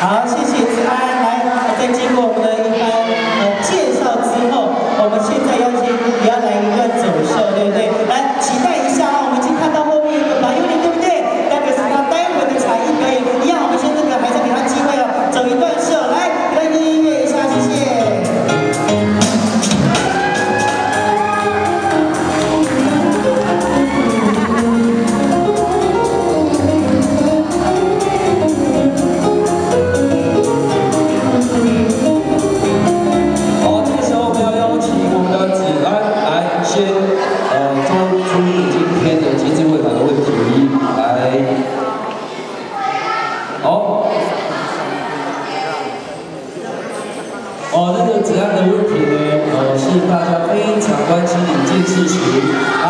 好，谢谢子安。来，在经过我们的一番介绍之后，我们现在也要来一段走秀，对不对？来，期待一下啊！我们已经看到后面一个马友林，对不对？那个是他待会的才艺表演。一样，我们现在还是给他机会哦，走一段秀，来，给他音乐一下，谢谢。 这个子安的问题呢，是大家非常关心的一件事情。来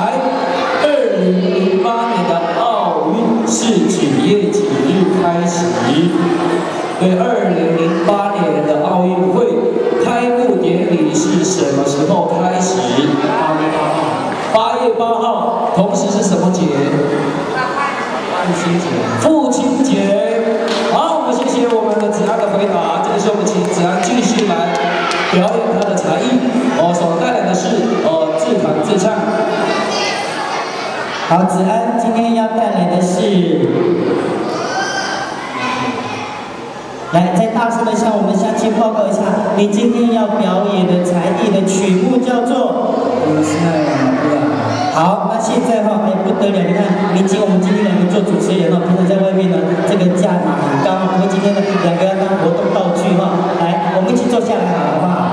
，2008年的奥运是几月几日开始？对，2008年的奥运会开幕典礼是什么时候开始？8月8号，同时是什么节？父亲节。父亲节。好，我们谢谢我们的子安的回答。这个时候我们请子安继续来。 表演他的才艺，所带来的是自弹自唱。好，子安今天要带来的是，来再大声的向我们乡亲报告一下，你今天要表演的才艺的曲目叫做。好，那现在哈，哎不得了，你看，我们今天两个做主持人哦，平常在外面呢，这个价码很高，我们今天呢两个要当活动道具哈，来，我们一起坐下来好不好？ 好，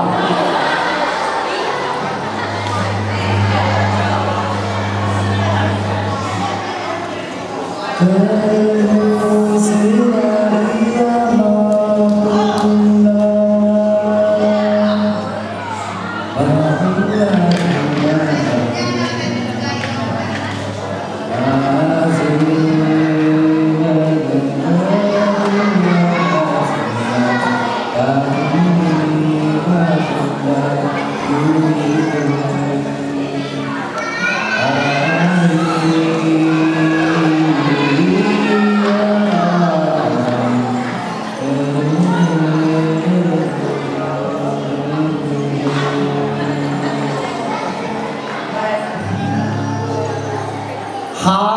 好。